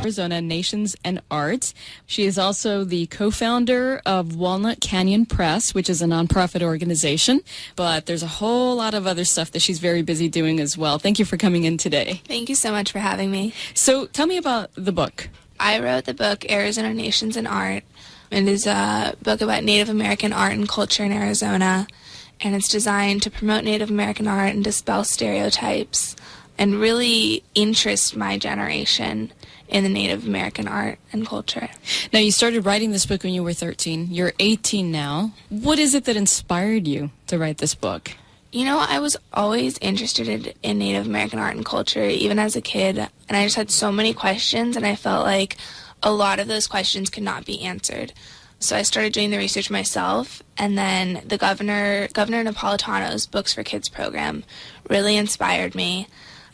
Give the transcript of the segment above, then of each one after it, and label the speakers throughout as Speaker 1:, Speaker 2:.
Speaker 1: Arizona Nations and Art. She is also the co-founder of Walnut Canyon Press, which is a nonprofit organization. But there's a whole lot of other stuff that she's very busy doing as well. Thank you for coming in today.
Speaker 2: Thank you so much for having me.
Speaker 1: So tell me about the book.
Speaker 2: I wrote the book Arizona Nations and Art. It is a book about Native American art and culture in Arizona, and it's designed to promote Native American art and dispel stereotypes and really interest my generation in the Native American art and culture.
Speaker 1: Now, you started writing this book when you were 13. You're 18 now. What is it that inspired you to write this book?
Speaker 2: You know, I was always interested in Native American art and culture, even as a kid, and I just had so many questions, and I felt like a lot of those questions could not be answered. So I started doing the research myself, and then the Governor Napolitano's Books for Kids program really inspired me.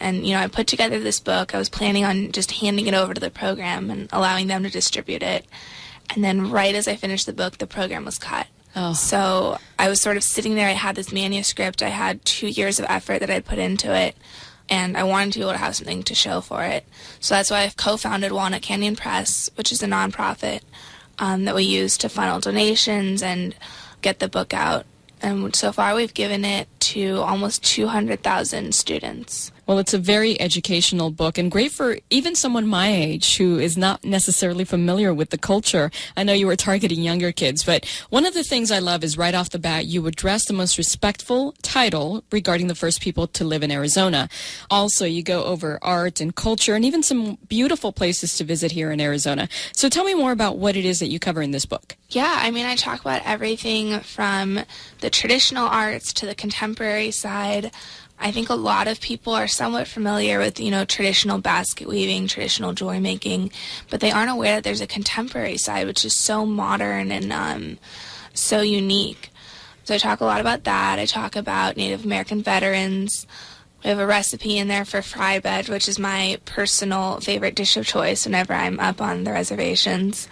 Speaker 2: And, you know, I put together this book. I was planning on just handing it over to the program and allowing them to distribute it. And then right as I finished the book, the program was cut.
Speaker 1: Oh.
Speaker 2: So I was sort of sitting there. I had this manuscript. I had 2 years of effort that I'd put into it, and I wanted to be able to have something to show for it. So that's why I've co-founded Walnut Canyon Press, which is a nonprofit that we use to funnel donations and get the book out. And so far we've given it to almost 200,000 students.
Speaker 1: Well, it's a very educational book and great for even someone my age who is not necessarily familiar with the culture. I know you were targeting younger kids, but one of the things I love is right off the bat, you address the most respectful title regarding the first people to live in Arizona. Also, you go over art and culture and even some beautiful places to visit here in Arizona. So tell me more about what it is that you cover in this book.
Speaker 2: Yeah, I mean, I talk about everything from the traditional arts to the contemporary side. I think a lot of people are somewhat familiar with, you know, traditional basket weaving, traditional jewelry making, but they aren't aware that there's a contemporary side, which is so modern and so unique. So I talk a lot about that. I talk about Native American veterans. We have a recipe in there for fry bread, which is my personal favorite dish of choice whenever I'm up on the reservations.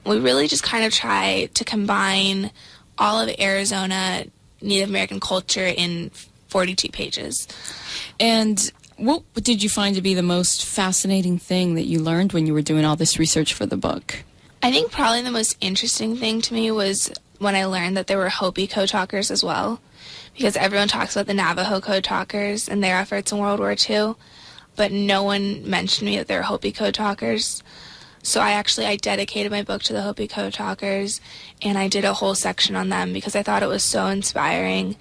Speaker 2: We really just kind of try to combine all of Arizona Native American culture in 42 pages.
Speaker 1: And what did you find to be the most fascinating thing that you learned when you were doing all this research for the book?
Speaker 2: I think probably the most interesting thing to me was when I learned that there were Hopi code talkers as well, because everyone talks about the Navajo code talkers and their efforts in World War II, but no one mentioned me that there were Hopi code talkers. So I dedicated my book to the Hopi code talkers, and I did a whole section on them because I thought it was so inspiring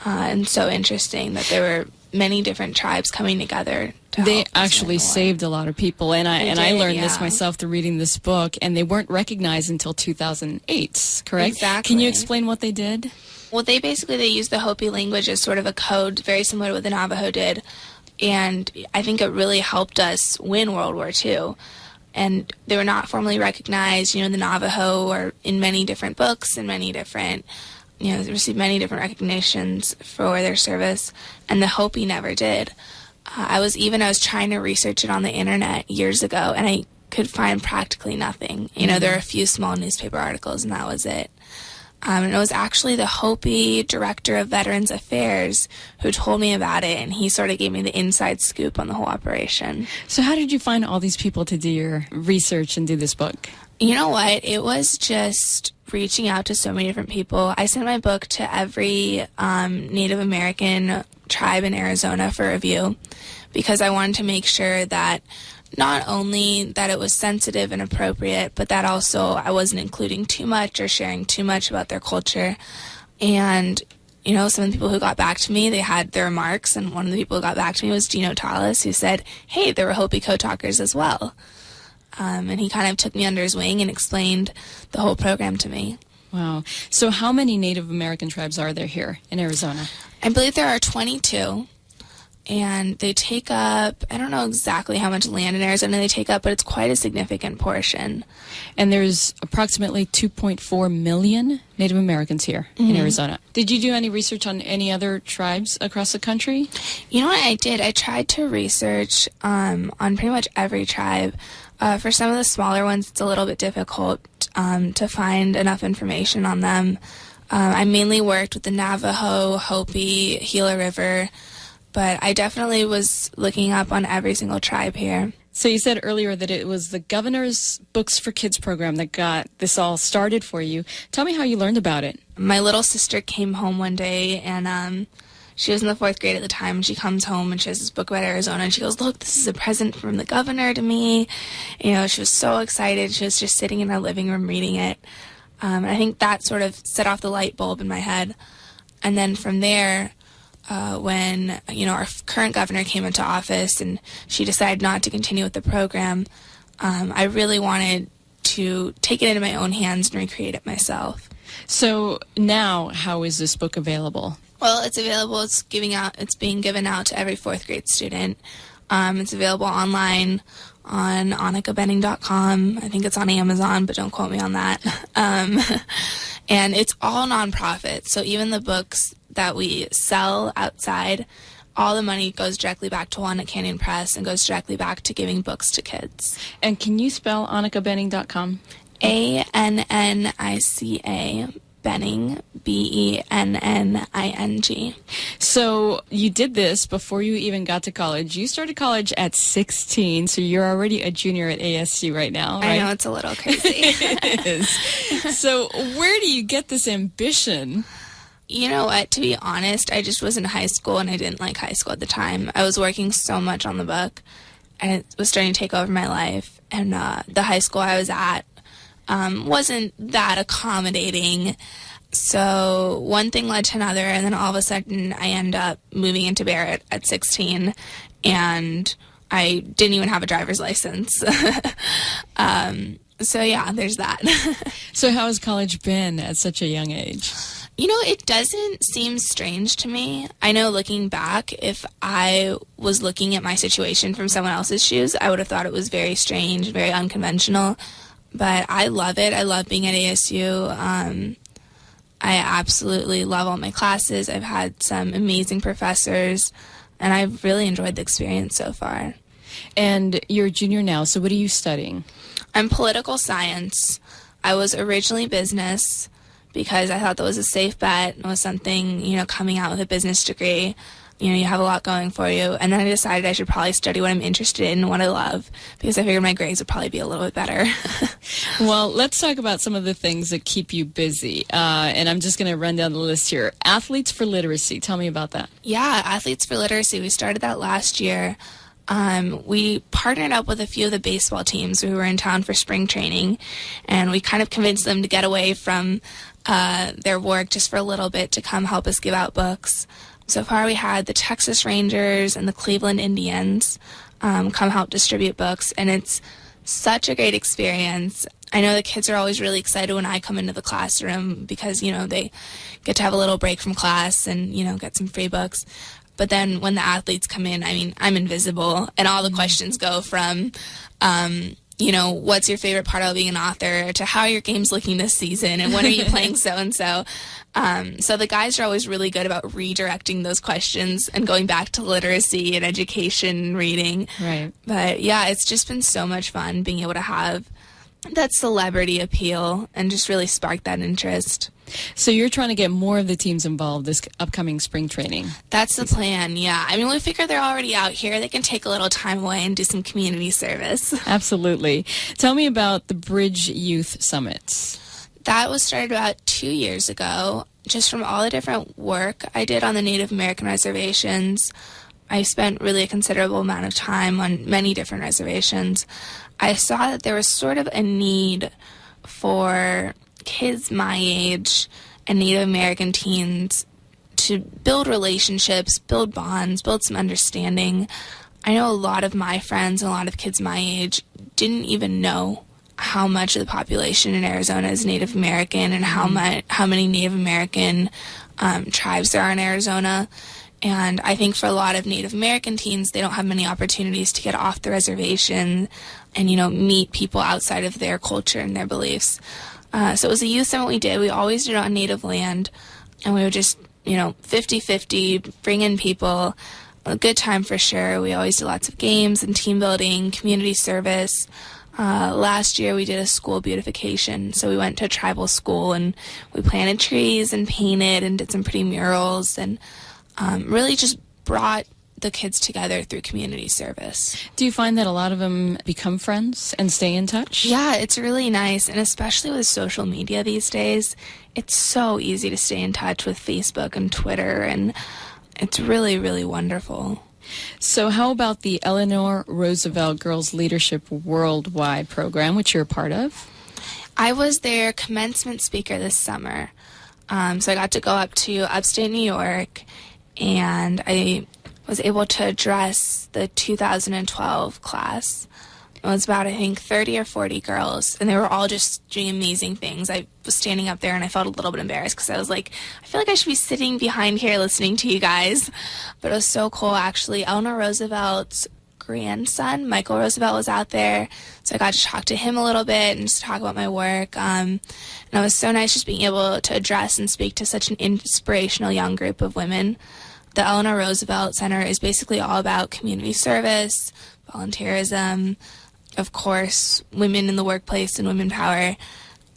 Speaker 2: and so interesting that there were many different tribes coming together to
Speaker 1: They
Speaker 2: help
Speaker 1: actually saved a lot of people, and I learned
Speaker 2: yeah.
Speaker 1: this myself through reading this book, and they weren't recognized until 2008, correct?
Speaker 2: Exactly.
Speaker 1: Can you explain what they did?
Speaker 2: Well, they used the Hopi language as sort of a code, very similar to what the Navajo did, and I think it really helped us win World War II. And they were not formally recognized. You know, the Navajo are in many different books and many different, you know, they received many different recognitions for their service, and the Hopi never did. I was trying to research it on the internet years ago, and I could find practically nothing. You know, there are a few small newspaper articles, and that was it. And it was actually the Hopi director of Veterans Affairs who told me about it, and he sort of gave me the inside scoop on the whole operation.
Speaker 1: So how did you find all these people to do your research and do this book?
Speaker 2: You know what? It was just reaching out to so many different people. I sent my book to every Native American tribe in Arizona for review because I wanted to make sure that not only that it was sensitive and appropriate, but that also I wasn't including too much or sharing too much about their culture. And, you know, some of the people who got back to me, they had their remarks, and one of the people who got back to me was Gino Talas, who said, hey, there were Hopi code talkers as well. And he kind of took me under his wing and explained the whole program to me.
Speaker 1: Wow. So how many Native American tribes are there here in Arizona?
Speaker 2: I believe there are 22. And they take up, I don't know exactly how much land in Arizona they take up, but it's quite a significant portion.
Speaker 1: And there's approximately 2.4 million Native Americans here in Arizona. Did you do any research on any other tribes across the country?
Speaker 2: You know what I did? I tried to research on pretty much every tribe. For some of the smaller ones, it's a little bit difficult to find enough information on them. I mainly worked with the Navajo, Hopi, Gila River, but I definitely was looking up on every single tribe here.
Speaker 1: So you said earlier that it was the governor's Books for Kids program that got this all started for you. Tell me how you learned about it.
Speaker 2: My little sister came home one day, and she was in the 4th grade at the time, and she comes home and she has this book about Arizona, and she goes, "Look, this is a present from the governor to me." You know, she was so excited. She was just sitting in our living room reading it. And I think that sort of set off the light bulb in my head. And then from there, when, our current governor came into office and she decided not to continue with the program, I really wanted to take it into my own hands and recreate it myself.
Speaker 1: So now, how is this book available?
Speaker 2: Well, it's available. It's being given out to every 4th grade student. It's available online on AnnicaBenning.com. I think it's on Amazon, but don't quote me on that. And it's all nonprofit. So even the books that we sell outside, all the money goes directly back to Walnut Canyon Press and goes directly back to giving books to kids.
Speaker 1: And can you spell AnnicaBenning.com?
Speaker 2: ANNICA Benning, BENNING.
Speaker 1: So you did this before you even got to college. You started college at 16, so you're already a junior at ASU right now, right?
Speaker 2: I know, it's a little crazy.
Speaker 1: It is. So where do you get this ambition?
Speaker 2: You know what, to be honest, I just was in high school and I didn't like high school at the time. I was working so much on the book and it was starting to take over my life. And the high school I was at wasn't that accommodating. So one thing led to another, and then all of a sudden I end up moving into Barrett at 16, and I didn't even have a driver's license. So yeah, there's that.
Speaker 1: So how has college been at such a young age?
Speaker 2: You know, it doesn't seem strange to me. I know looking back, if I was looking at my situation from someone else's shoes, I would have thought it was very strange, very unconventional. But I love it. I love being at ASU. I absolutely love all my classes. I've had some amazing professors, and I've really enjoyed the experience so far.
Speaker 1: And you're a junior now, so what are you studying?
Speaker 2: I'm political science. I was originally business because I thought that was a safe bet. It was something, coming out with a business degree. You have a lot going for you. And then I decided I should probably study what I'm interested in and what I love, because I figured my grades would probably be a little bit better.
Speaker 1: Well, let's talk about some of the things that keep you busy. And I'm just going to run down the list here. Athletes for Literacy. Tell me about that.
Speaker 2: Yeah, Athletes for Literacy. We started that last year. We partnered up with a few of the baseball teams who were in town for spring training, and we kind of convinced them to get away from their work just for a little bit to come help us give out books. So far we had the Texas Rangers and the Cleveland Indians come help distribute books, and it's such a great experience. I know the kids are always really excited when I come into the classroom because, they get to have a little break from class and, get some free books. But then when the athletes come in, I'm invisible, and all the questions go from, what's your favorite part of being an author, to how are your games looking this season, and when are you playing so-and-so. So the guys are always really good about redirecting those questions and going back to literacy and education and reading.
Speaker 1: Right.
Speaker 2: But yeah, it's just been so much fun being able to have that celebrity appeal and just really spark that interest.
Speaker 1: So you're trying to get more of the teams involved this upcoming spring training.
Speaker 2: That's the plan, yeah. We figure they're already out here. They can take a little time away and do some community service.
Speaker 1: Absolutely. Tell me about the Bridge Youth Summits.
Speaker 2: That was started about 2 years ago, just from all the different work I did on the Native American reservations. I spent really a considerable amount of time on many different reservations. I saw that there was sort of a need for kids my age and Native American teens to build relationships, build bonds, build some understanding. I know a lot of my friends and a lot of kids my age didn't even know how much of the population in Arizona is Native American and how many Native American tribes there are in Arizona. And I think for a lot of Native American teens, they don't have many opportunities to get off the reservation and, meet people outside of their culture and their beliefs. So it was a youth summit we did. We always did it on Native land, and we would just, 50-50, bring in people, a good time for sure. We always did lots of games and team building, community service. Last year we did a school beautification, so we went to a tribal school and we planted trees and painted and did some pretty murals and really just brought the kids together through community service.
Speaker 1: Do you find that a lot of them become friends and stay in touch?
Speaker 2: Yeah, it's really nice, and especially with social media these days, it's so easy to stay in touch with Facebook and Twitter, and it's really, really wonderful.
Speaker 1: So how about the Eleanor Roosevelt Girls Leadership Worldwide program, which you're a part of?
Speaker 2: I was their commencement speaker this summer. So I got to go up to upstate New York, and I was able to address the 2012 class. It was about, I think, 30 or 40 girls, and they were all just doing amazing things. I was standing up there, and I felt a little bit embarrassed because I was like, I feel like I should be sitting behind here listening to you guys. But it was so cool, actually. Eleanor Roosevelt's grandson, Michael Roosevelt, was out there, so I got to talk to him a little bit and just talk about my work. And it was so nice just being able to address and speak to such an inspirational young group of women. The Eleanor Roosevelt Center is basically all about community service, volunteerism, of course, women in the workplace and women power.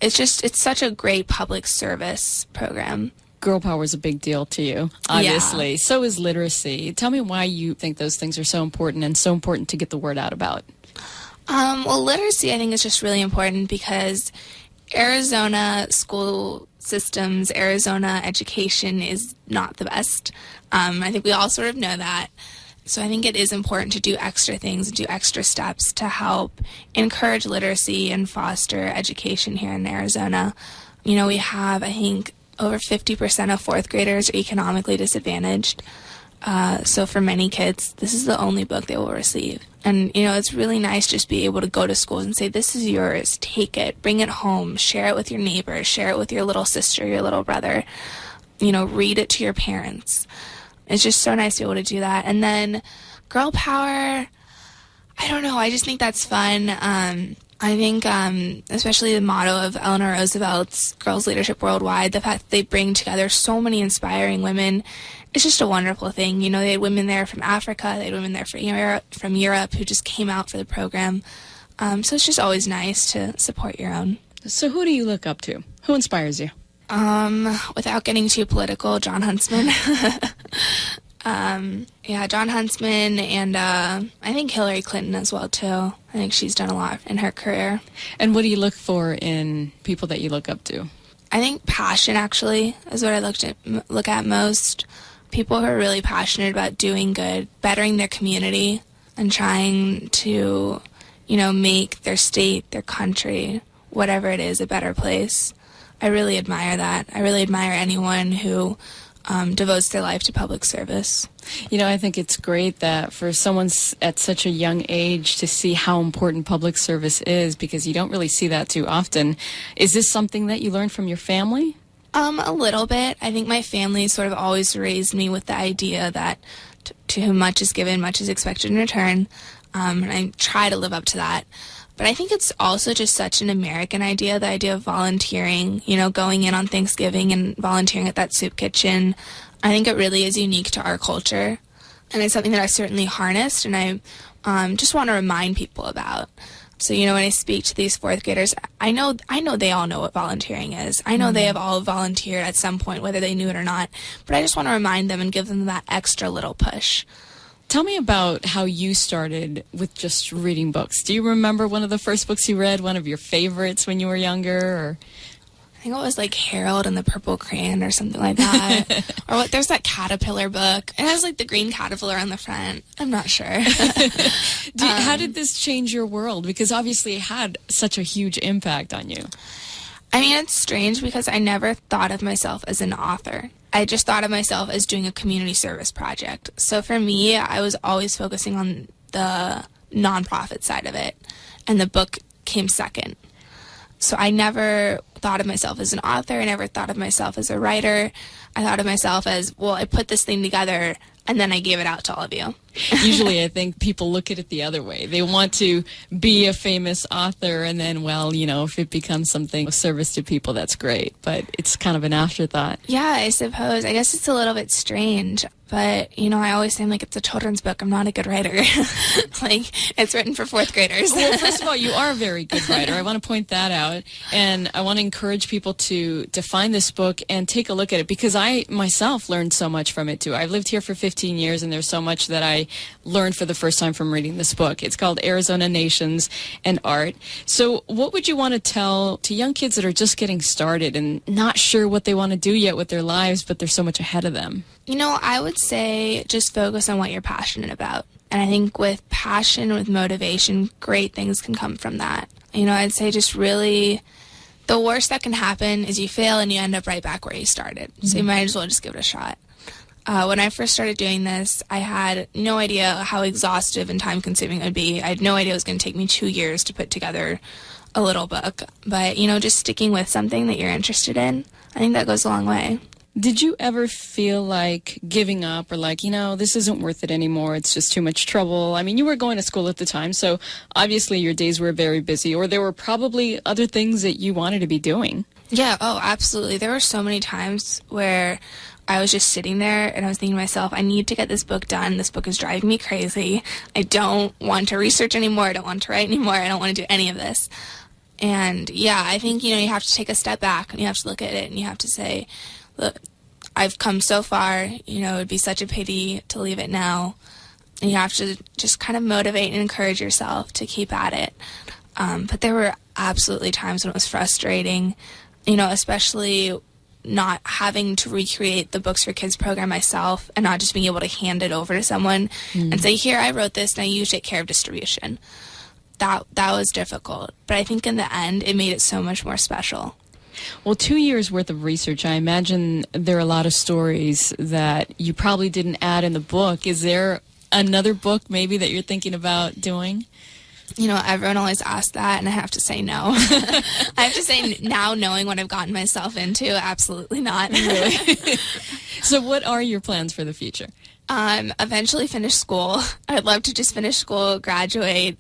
Speaker 2: It's such a great public service program.
Speaker 1: Girl power is a big deal to you, obviously. Yeah. So is literacy. Tell me why you think those things are so important and so important to get the word out about.
Speaker 2: Well, literacy, I think, is just really important because Arizona school systems, Arizona education is not the best. I think we all sort of know that. So I think it is important to do extra things and do extra steps to help encourage literacy and foster education here in Arizona. You know, we have, I think, over 50% of fourth graders are economically disadvantaged. So for many kids, this is the only book they will receive. And, you know, it's really nice just be able to go to schools and say, this is yours, take it, bring it home, share it with your neighbors, share it with your little sister, your little brother, you know, read it to your parents. It's just so nice to be able to do that. And then girl power, I don't know, I just think that's fun. I think especially the motto of Eleanor Roosevelt's Girls Leadership Worldwide, the fact that they bring together so many inspiring women, it's just a wonderful thing. You know, they had women there from Africa, they had women there from Europe who just came out for the program. So it's just always nice to support your own.
Speaker 1: So who do you look up to? Who inspires you?
Speaker 2: Without getting too political, John Huntsman. John Huntsman, and I think Hillary Clinton as well, too. I think she's done a lot in her career.
Speaker 1: And what do you look for in people that you look up to?
Speaker 2: I think passion, actually, is what I look at most. People who are really passionate about doing good, bettering their community, and trying to, you know, make their state, their country, whatever it is, a better place. I really admire that. I really admire anyone who devotes their life to public service.
Speaker 1: You know, I think it's great that for someone at such a young age to see how important public service is, because you don't really see that too often. Is this something that you learned from your family?
Speaker 2: A little bit. I think my family sort of always raised me with the idea that to whom much is given, much is expected in return. And I try to live up to that. But I think it's also just such an American idea, the idea of volunteering, you know, going in on Thanksgiving and volunteering at that soup kitchen. I think it really is unique to our culture. And it's something that I've certainly harnessed and I just want to remind people about. So, you know, when I speak to these fourth graders, I know they all know what volunteering is. I know they have all volunteered at some point, whether they knew it or not. But I just want to remind them and give them that extra little push.
Speaker 1: Tell me about how you started with just reading books. Do you remember one of the first books you read, one of your favorites when you were younger? Or?
Speaker 2: I think it was like Harold and the Purple Crayon or something like that. Or there's that caterpillar book. It has like the green caterpillar on the front. I'm not sure.
Speaker 1: How did this change your world? Because obviously it had such a huge impact on you.
Speaker 2: I mean, it's strange because I never thought of myself as an author. I just thought of myself as doing a community service project. So for me, I was always focusing on the nonprofit side of it, and the book came second. So I never thought of myself as an author. I never thought of myself as a writer. I thought of myself as, well, I put this thing together, and then I gave it out to all of you.
Speaker 1: Usually I think people look at it the other way. They want to be a famous author, and then, well, if it becomes something of service to people, that's great. But it's kind of an afterthought.
Speaker 2: Yeah, I suppose. I guess it's a little bit strange. But, I always say, it's a children's book. I'm not a good writer. It's written for fourth graders.
Speaker 1: Well, first of all, you are a very good writer. I want to point that out. And I want to encourage people to find this book and take a look at it, because I myself learned so much from it, too. I've lived here for 15 years, and there's so much that I learned for the first time from reading this book. It's called Arizona Nations and Art. So what would you want to tell to young kids that are just getting started and not sure what they want to do yet with their lives, but there's so much ahead of them?
Speaker 2: I would say just focus on what you're passionate about. And I think with passion, with motivation, great things can come from that. I'd say just really, the worst that can happen is you fail and you end up right back where you started. Mm-hmm. So you might as well just give it a shot. When I first started doing this, I had no idea how exhaustive and time-consuming it would be. I had no idea it was going to take me 2 years to put together a little book. But, just sticking with something that you're interested in, I think that goes a long way.
Speaker 1: Did you ever feel like giving up, or like, this isn't worth it anymore, it's just too much trouble? I mean, you were going to school at the time, so obviously your days were very busy, or there were probably other things that you wanted to be doing.
Speaker 2: Yeah, absolutely. There were so many times where I was just sitting there and I was thinking to myself, I need to get this book done. This book is driving me crazy. I don't want to research anymore. I don't want to write anymore. I don't want to do any of this. And yeah, I think, you have to take a step back and you have to look at it and you have to say, look, I've come so far, it would be such a pity to leave it now. And you have to just kind of motivate and encourage yourself to keep at it. But there were absolutely times when it was frustrating, especially not having to recreate the Books for Kids program myself and not just being able to hand it over to someone and say, here, I wrote this, now you take care of distribution. That was difficult. But I think in the end, it made it so much more special.
Speaker 1: Well, 2 years worth of research, I imagine there are a lot of stories that you probably didn't add in the book. Is there another book maybe that you're thinking about doing?
Speaker 2: Everyone always asks that, and I have to say no. I have to say now, knowing what I've gotten myself into, absolutely not.
Speaker 1: Really? So what are your plans for the future?
Speaker 2: Eventually finish school. I'd love to just finish school, graduate,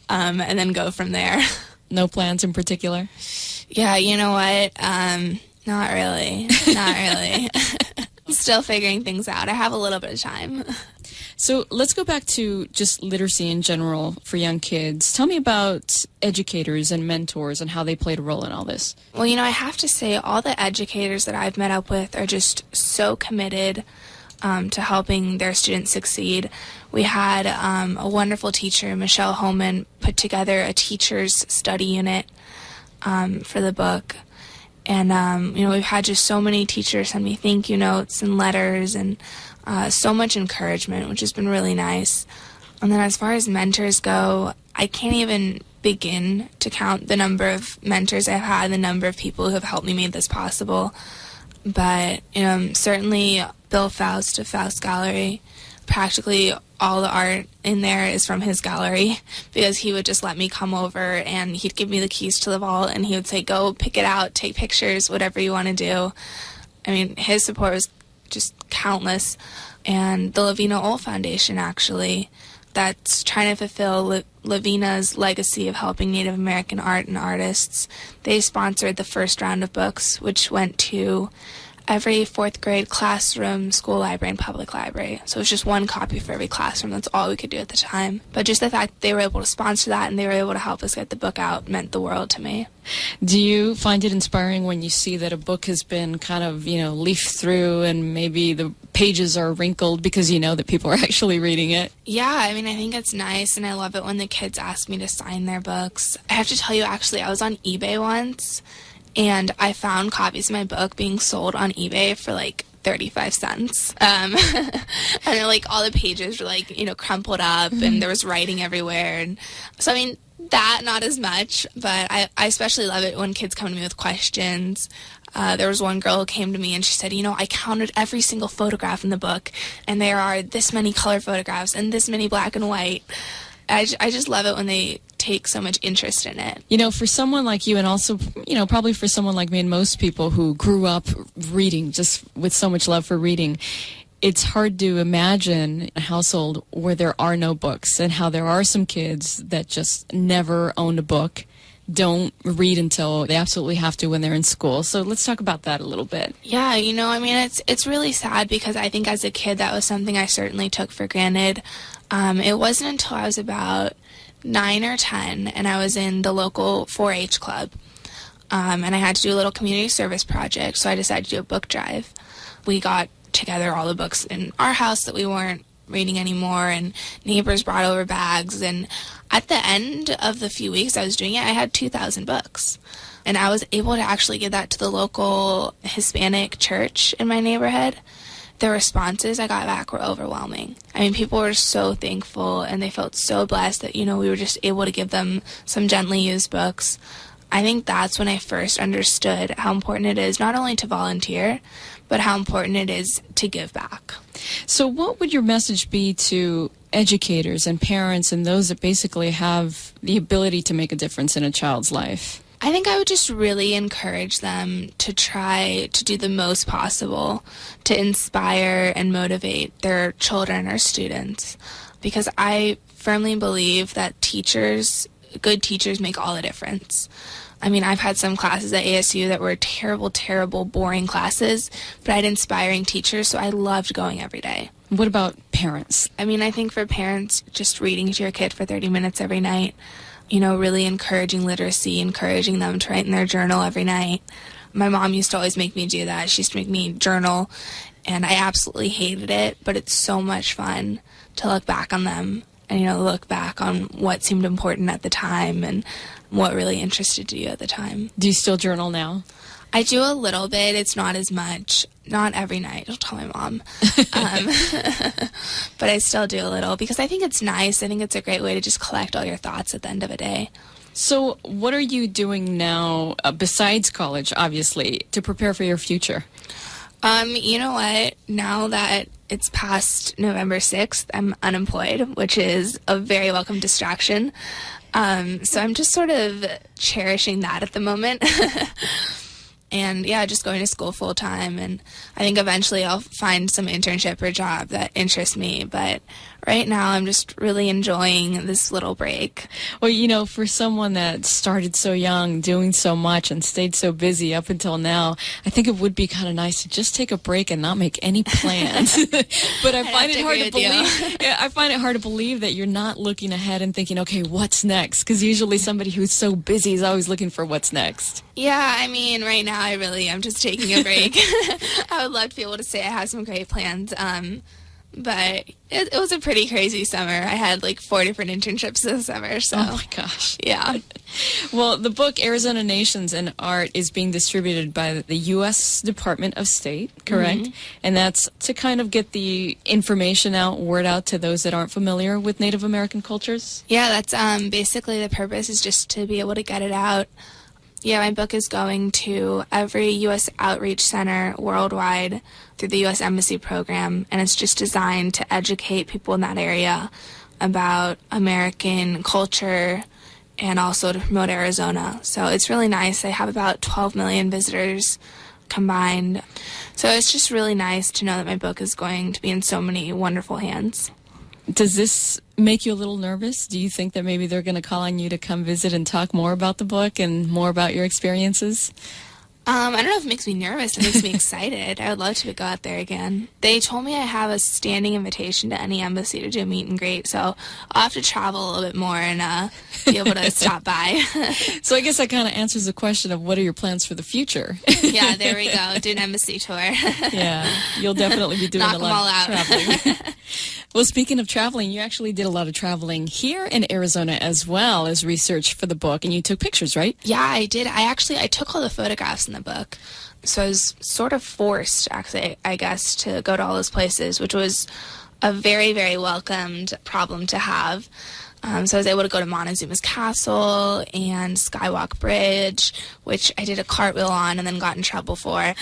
Speaker 2: and then go from there.
Speaker 1: No plans in particular?
Speaker 2: Yeah, you know what? Not really. Not really. Still figuring things out. I have a little bit of time.
Speaker 1: So let's go back to just literacy in general for young kids. Tell me about educators and mentors and how they played a role in all this.
Speaker 2: Well, I have to say all the educators that I've met up with are just so committed to helping their students succeed. We had a wonderful teacher, Michelle Holman, put together a teacher's study unit for the book. And, we've had just so many teachers send me thank you notes and letters and so much encouragement, which has been really nice. And then as far as mentors go, I can't even begin to count the number of mentors I've had, the number of people who have helped me make this possible. But, certainly Bill Faust of Faust Gallery, practically all the art in there is from his gallery, because he would just let me come over and he'd give me the keys to the vault and he would say, go pick it out, take pictures, whatever you want to do. I mean, his support was just countless. And the Lavina Ohl Foundation, actually, that's trying to fulfill Lavina's legacy of helping Native American art and artists. They sponsored the first round of books, which went to every fourth grade classroom, school library, and public library. So it was just one copy for every classroom. That's all we could do at the time. But just the fact that they were able to sponsor that and they were able to help us get the book out meant the world to me.
Speaker 1: Do you find it inspiring when you see that a book has been kind of, leafed through and maybe the pages are wrinkled because you know that people are actually reading it?
Speaker 2: Yeah, I think it's nice, and I love it when the kids ask me to sign their books. I have to tell you, actually, I was on eBay once, and I found copies of my book being sold on eBay for 35 cents. And all the pages were crumpled up and there was writing everywhere. And so, that not as much, but I especially love it when kids come to me with questions. There was one girl who came to me and she said, I counted every single photograph in the book and there are this many color photographs and this many black and white. I just love it when they take so much interest in it.
Speaker 1: For someone like you, and also, probably for someone like me and most people who grew up reading, just with so much love for reading, it's hard to imagine a household where there are no books, and how there are some kids that just never owned a book, don't read until they absolutely have to when they're in school. So let's talk about that a little bit.
Speaker 2: Yeah, it's really sad because I think as a kid that was something I certainly took for granted. It wasn't until I was about 9 or 10 and I was in the local 4-H club. And I had to do a little community service project, so I decided to do a book drive. We got together all the books in our house that we weren't reading anymore, and neighbors brought over bags, and at the end of the few weeks I was doing it, I had 2,000 books. And I was able to actually give that to the local Hispanic church in my neighborhood. The responses I got back were overwhelming. I mean, people were so thankful, and they felt so blessed that, we were just able to give them some gently used books. I think that's when I first understood how important it is not only to volunteer, but how important it is to give back.
Speaker 1: So what would your message be to educators and parents and those that basically have the ability to make a difference in a child's life?
Speaker 2: I think I would just really encourage them to try to do the most possible to inspire and motivate their children or students, because I firmly believe that good teachers make all the difference. I mean, I've had some classes at ASU that were terrible, terrible, boring classes, but I had inspiring teachers, so I loved going every day.
Speaker 1: What about parents?
Speaker 2: I mean, I think for parents, just reading to your kid for 30 minutes every night, really encouraging literacy, encouraging them to write in their journal every night. My mom used to always make me do that. She used to make me journal, and I absolutely hated it, but it's so much fun to look back on them and, look back on what seemed important at the time and what really interested you at the time.
Speaker 1: Do you still journal now?
Speaker 2: I do a little bit. It's not as much. Not every night. I'll tell my mom. But I still do a little because I think it's nice. I think it's a great way to just collect all your thoughts at the end of a day.
Speaker 1: So what are you doing now, besides college, obviously, to prepare for your future?
Speaker 2: You know what? Now that it's past November 6th, I'm unemployed, which is a very welcome distraction. So I'm just sort of cherishing that at the moment. And yeah, just going to school full time. And I think eventually I'll find some internship or job that interests me. But right now I'm just really enjoying this little break.
Speaker 1: Well, for someone that started so young, doing so much and stayed so busy up until now, I think it would be kind of nice to just take a break and not make any plans. But I find it hard to believe. Yeah, I find it hard to believe that you're not looking ahead and thinking, okay, what's next? Because usually somebody who's so busy is always looking for what's next.
Speaker 2: Yeah, I mean, right now I really am just taking a break. I would love to be able to say I have some great plans. But it was a pretty crazy summer. I had like 4 different internships this summer. So.
Speaker 1: Oh my gosh.
Speaker 2: Yeah.
Speaker 1: Well, the book Arizona Nations and Art is being distributed by the U.S. Department of State, correct? Mm-hmm. And that's to kind of get the information out, word out to those that aren't familiar with Native American cultures?
Speaker 2: Yeah, that's basically the purpose, is just to be able to get it out. Yeah, my book is going to every U.S. outreach center worldwide through the U.S. Embassy program, and it's just designed to educate people in that area about American culture and also to promote Arizona. So it's really nice. They have about 12 million visitors combined. So it's just really nice to know that my book is going to be in so many wonderful hands.
Speaker 1: Does this make you a little nervous? Do you think that maybe they're going to call on you to come visit and talk more about the book and more about your experiences?
Speaker 2: I don't know if it makes me nervous. It makes me excited. I would love to go out there again. They told me I have a standing invitation to any embassy to do a meet and greet, so I'll have to travel a little bit more and be able to stop by.
Speaker 1: So I guess that kind of answers the question of what are your plans for the future?
Speaker 2: Yeah, there we go. Do an embassy tour.
Speaker 1: Yeah, you'll definitely be doing a lot of traveling. Well, speaking of traveling, you actually did a lot of traveling here in Arizona as well as research for the book, and you took pictures, right?
Speaker 2: Yeah, I did. I took all the photographs in the book, so I was sort of forced, actually, I guess, to go to all those places, which was a very, very welcomed problem to have. So I was able to go to Montezuma's Castle and Skywalk Bridge, which I did a cartwheel on and then got in trouble for.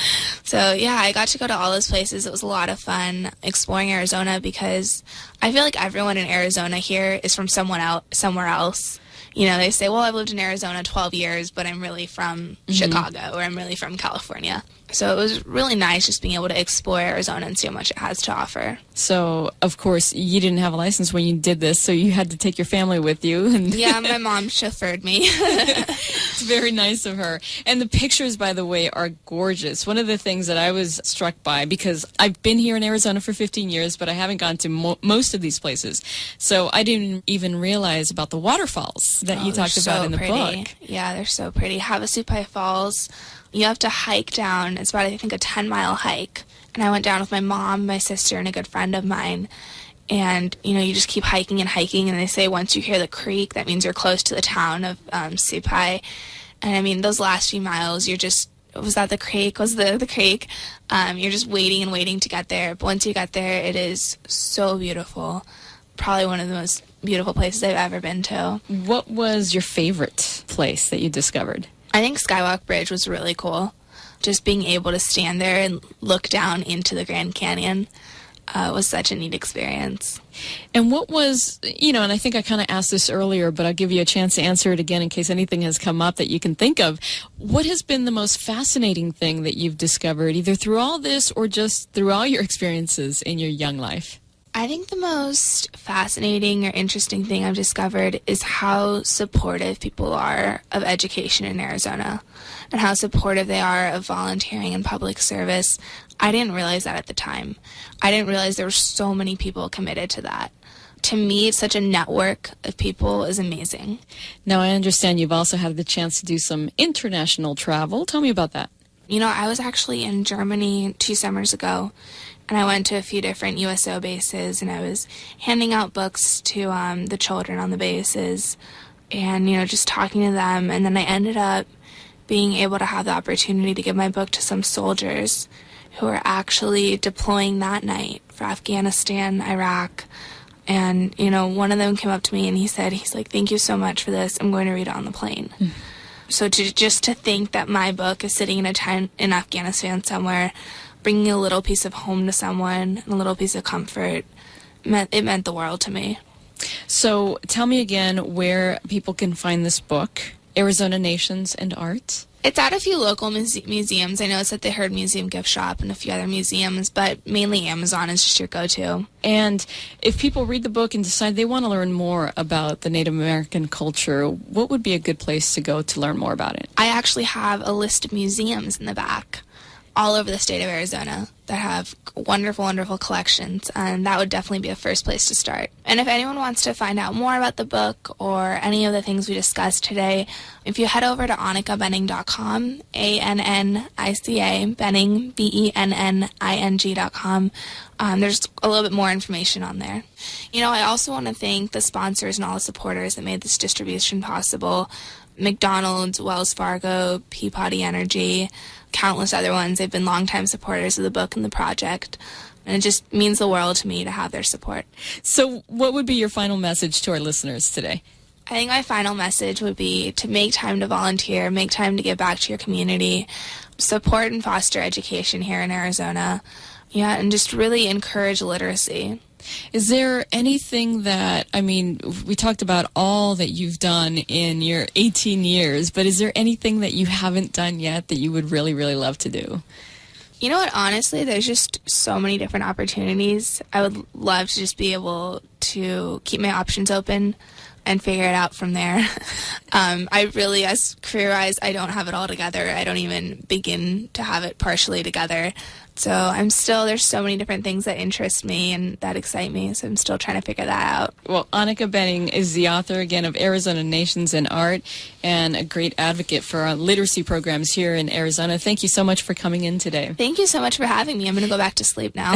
Speaker 2: So yeah, I got to go to all those places. It was a lot of fun exploring Arizona because I feel like everyone in Arizona here is from somewhere else. They say, well, I've lived in Arizona 12 years, but I'm really from Chicago, or I'm really from California. So it was really nice just being able to explore Arizona and see how much it has to offer.
Speaker 1: So, of course, you didn't have a license when you did this, so you had to take your family with you. And
Speaker 2: yeah, my mom chauffeured me.
Speaker 1: It's very nice of her. And the pictures, by the way, are gorgeous. One of the things that I was struck by, because I've been here in Arizona for 15 years, but I haven't gone to most of these places. So I didn't even realize about the waterfalls that you talked about in the book.
Speaker 2: Yeah, they're so pretty. Havasupai Falls, you have to hike down. It's about, I think, a 10-mile hike. And I went down with my mom, my sister, and a good friend of mine. And, you just keep hiking and hiking. And they say once you hear the creek, that means you're close to the town of Supai. And, I mean, those last few miles, you're just, was that the creek? Was the creek? You're just waiting and waiting to get there. But once you get there, it is so beautiful. Probably one of the most beautiful places I've ever been to.
Speaker 1: What was your favorite place that you discovered?
Speaker 2: I think Skywalk Bridge was really cool. Just being able to stand there and look down into the Grand Canyon was such a neat experience.
Speaker 1: And what was, and I think I kind of asked this earlier, but I'll give you a chance to answer it again in case anything has come up that you can think of. What has been the most fascinating thing that you've discovered, either through all this or just through all your experiences in your young life?
Speaker 2: I think the most fascinating or interesting thing I've discovered is how supportive people are of education in Arizona and how supportive they are of volunteering and public service. I didn't realize that at the time. I didn't realize there were so many people committed to that. To me, such a network of people is amazing.
Speaker 1: Now, I understand you've also had the chance to do some international travel. Tell me about that.
Speaker 2: I was actually in Germany 2 summers ago, and I went to a few different USO bases, and I was handing out books to the children on the bases and, just talking to them. And then I ended up being able to have the opportunity to give my book to some soldiers who were actually deploying that night for Afghanistan, Iraq. And, one of them came up to me and he's like, thank you so much for this. I'm going to read it on the plane. So to think that my book is sitting in a tent in Afghanistan somewhere, bringing a little piece of home to someone, and a little piece of comfort, it meant the world to me.
Speaker 1: So tell me again where people can find this book, Arizona Nations and Art.
Speaker 2: It's at a few local museums. I know it's at the Herd Museum Gift Shop and a few other museums, but mainly Amazon is just your go-to.
Speaker 1: And if people read the book and decide they want to learn more about the Native American culture, what would be a good place to go to learn more about it?
Speaker 2: I actually have a list of museums in the back all over the state of Arizona that have wonderful, wonderful collections, and that would definitely be a first place to start. And if anyone wants to find out more about the book or any of the things we discussed today, if you head over to AnnicaBenning.com, A-N-N-I-C-A, Benning, B-E-N-N-I-N-G.com, there's a little bit more information on there. I also want to thank the sponsors and all the supporters that made this distribution possible. McDonald's, Wells Fargo, Peabody Energy, countless other ones. They've been longtime supporters of the book and the project, and it just means the world to me to have their support.
Speaker 1: So what would be your final message to our listeners today?
Speaker 2: I think my final message would be to make time to volunteer, make time to give back to your community, support and foster education here in Arizona, and just really encourage literacy.
Speaker 1: Is there anything that, we talked about all that you've done in your 18 years, but is there anything that you haven't done yet that you would really, really love to do?
Speaker 2: You know what, honestly, there's just so many different opportunities. I would love to just be able to keep my options open and figure it out from there. I really, as career-wise, I don't have it all together. I don't even begin to have it partially together. So there's so many different things that interest me and that excite me, so I'm still trying to figure that out.
Speaker 1: Well, Annica Benning is the author, again, of Arizona Nations and Art, and a great advocate for our literacy programs here in Arizona. Thank you so much for coming in today.
Speaker 2: Thank you so much for having me. I'm going to go back to sleep now.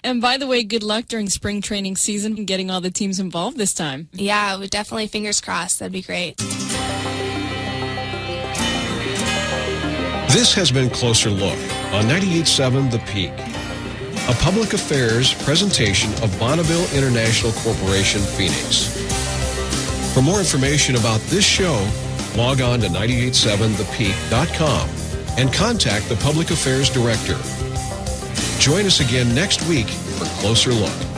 Speaker 1: And by the way, good luck during spring training season and getting all the teams involved this time.
Speaker 2: Yeah, we definitely, fingers crossed. That'd be great.
Speaker 3: This has been Closer Look on 98.7 The Peak, a public affairs presentation of Bonneville International Corporation, Phoenix. For more information about this show, log on to 987thepeak.com and contact the Public Affairs Director. Join us again next week for Closer Look.